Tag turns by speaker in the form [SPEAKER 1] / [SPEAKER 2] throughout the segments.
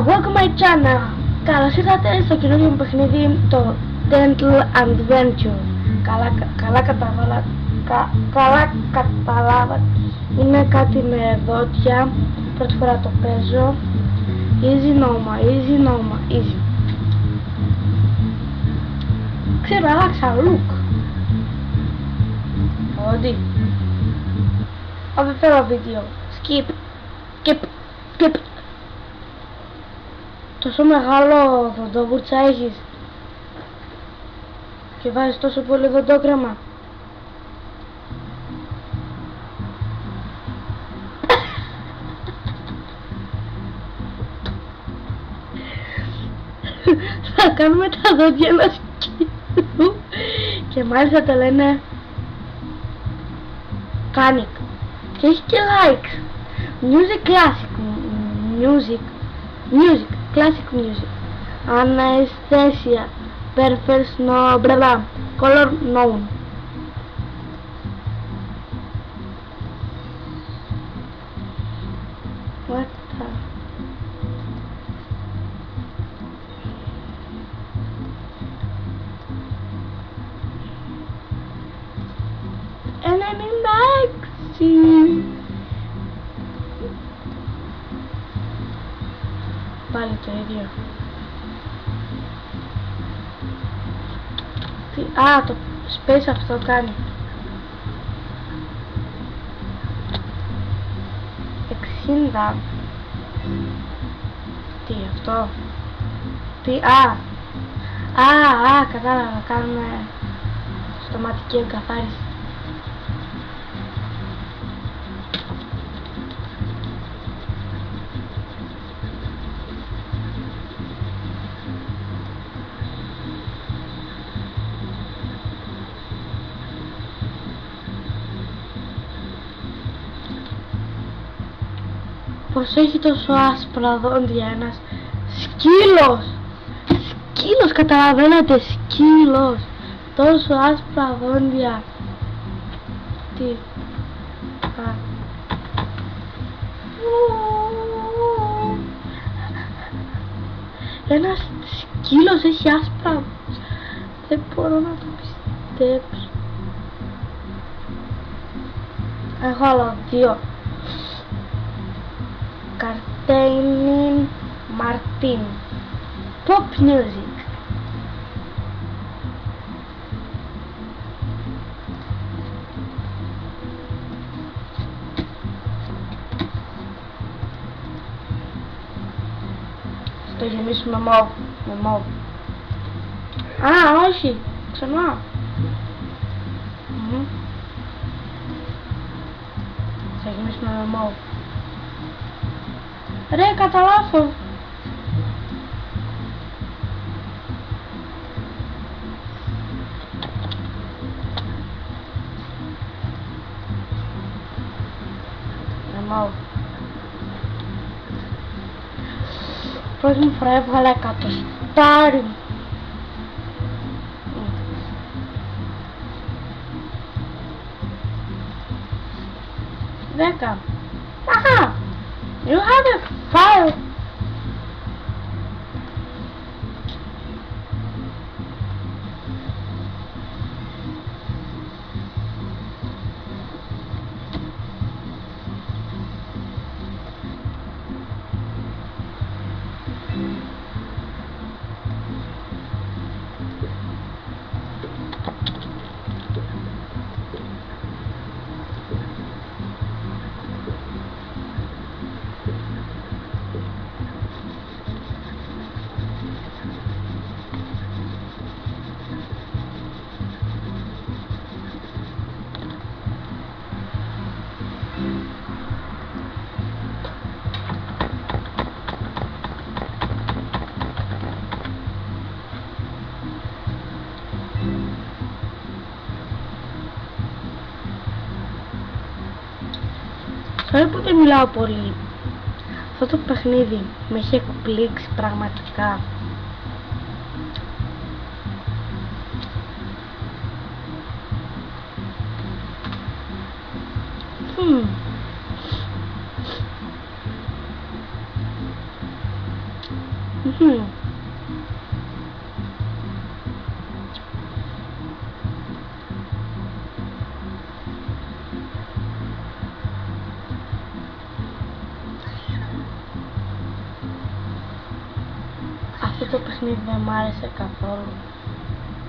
[SPEAKER 1] welcome my channel. Καλώς ήρθατε στο καινούργιο μου παιχνίδι, το Dental Adventure. Καλά καταλάβατε. Είναι κάτι με δόντια. Πρώτη φορά το παίζω. Easy. Ξέρω, άλλαξα look. Ότι δεν θέλω βίντεο. Skip. Τόσο μεγάλο δοντόβουρτσα έχεις και βάζεις τόσο πολύ δοντόκρεμα. Θα κάνουμε τα δόντια ενός σκύλου και μάλιστα το λένε Panic και έχει και likes. Classic music. Anesthesia. Perfect no blah. Color known. What the? Enemy magazine. Πάλι το ίδιο. Το space αυτό κάνει 60. Τι αυτό? Κατάλαβα, κάνουμε στοματική εγκαθάριση. Πως έχει τόσο άσπρα δόντια ένας σκύλος! Καταλαβαίνετε, σκύλος! Τόσο άσπρα δόντια! Τι? Ένας σκύλος έχει άσπρα. Δεν μπορώ να το πιστέψω. Έχω άλλο δύο. Καρτέινιν Μαρτίν. Pop music. Στο γεμίσουμε με μοβ. Όχι. Ξανά. Θα γεμίσουμε με μοβ. Ρε, κατά λάθος. Πρώτη μου φορά έβγαλα 100. 10. You have a file. Sorry που δεν μιλάω πολύ. Αυτό το παιχνίδι με έχει εκπλήξει πραγματικά. Μμμ. Αυτό το παιχνίδι δεν μ' άρεσε καθόλου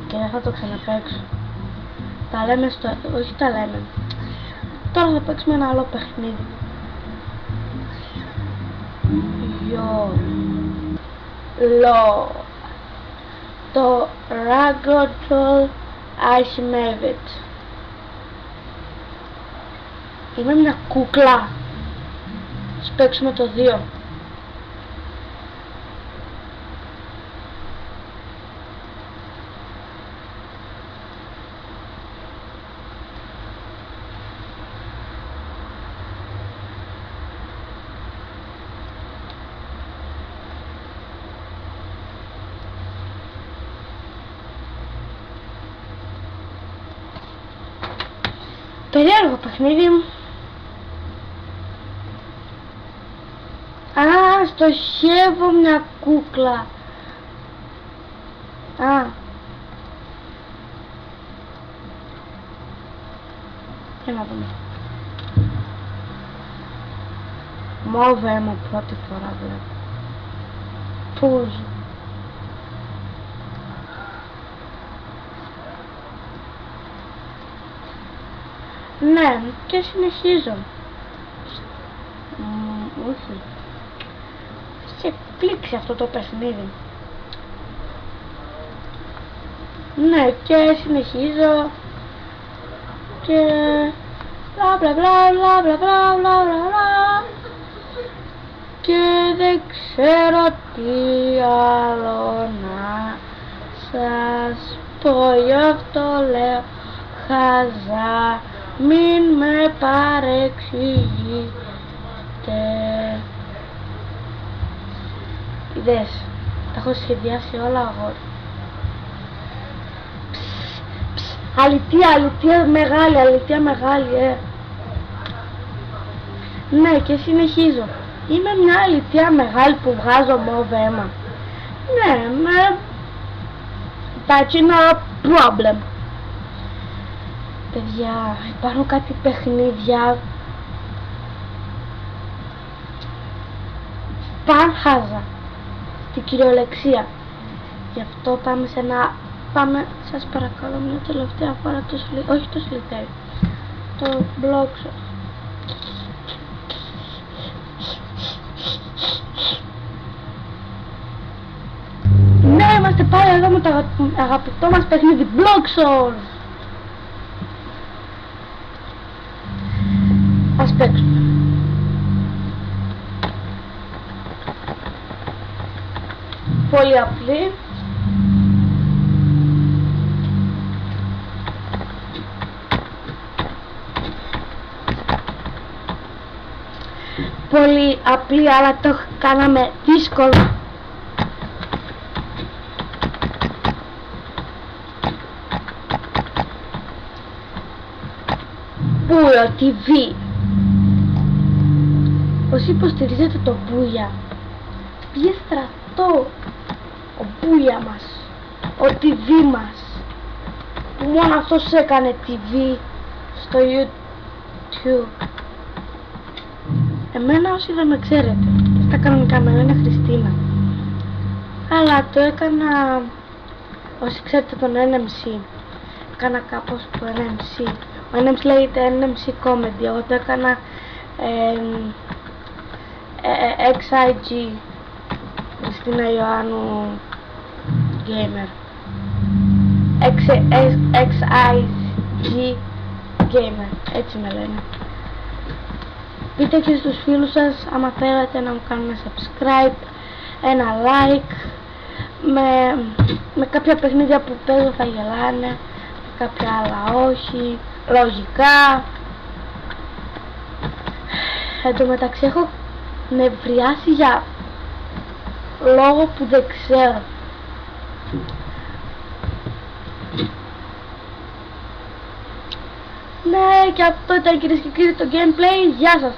[SPEAKER 1] και δεν θα το ξαναπαίξω. Τα λέμε στο... όχι τα λέμε. Τώρα θα παίξουμε ένα άλλο παιχνίδι. Το Ragdoll Archimevit. Είμαι μια κούκλα. Ας παίξουμε το 2. Περίεργο παιχνίδι. Α, στοχεύω μια κούκλα. Α. Για να δούμε. Μόβ αίμα πρώτη φορά βλέπω. Πούς. Ναι, και συνεχίζω. Όχι. Σε εκπλήξει αυτό το παιχνίδι. Ναι, και συνεχίζω. Και... μπλα μπλα μπλα μπλα μπλα μπλα μπλα μπλα. Και δεν ξέρω τι άλλο να σας πω, γι' αυτό λέω χαζά. Μην με παρεξηγείτε. Είδες, τα έχω σχεδιάσει όλα αγόρι. Αλήθεια μεγάλη, Ναι, και συνεχίζω. Είμαι μια αλήθεια μεγάλη που βγάζω μόβ αίμα. Ναι, that's no problem. Παιδιά, υπάρχουν κάτι παιχνίδια πανχάζα στην κυριολεξία. Γι' αυτό πάμε σε ένα... Πάμε, σας παρακαλώ, μια τελευταία φορά το όχι το Solitaire, το Bloxburg. Ναι, είμαστε πάλι εδώ με το αγαπητό μας παιχνίδι Bloxburg. Ας παίξουμε. Πολύ απλή. Πολύ απλή, αλλά το κάναμε δύσκολο. Πούρο TV. Όσοι υποστηρίζετε το Μπούια, πήγε στρατό ο Μπούια μας, ο TV μας, που μόνο αυτός έκανε TV στο YouTube. Εμένα, όσοι δεν με ξέρετε, στα κανονικά με λένε Χριστίνα, αλλά το έκανα, όσοι ξέρετε τον NMC, έκανα κάπως το NMC. Ο NMC λέγεται NMC Comedy, εγώ το έκανα XIG, Χριστίνα Ιωάννου Gamer. XIG Gamer, έτσι με λένε. Πείτε και στους φίλους σας άμα θέλετε να μου κάνουν subscribe, ένα like. Με κάποια παιχνίδια που παίζω θα γελάνε, με κάποια άλλα όχι, λογικά. Εν τω μεταξύ έχω νευριάσει για λόγο που δεν ξέρω. Ναι, και αυτό ήταν, κυρίες και κύριοι, το gameplay. Γεια σας.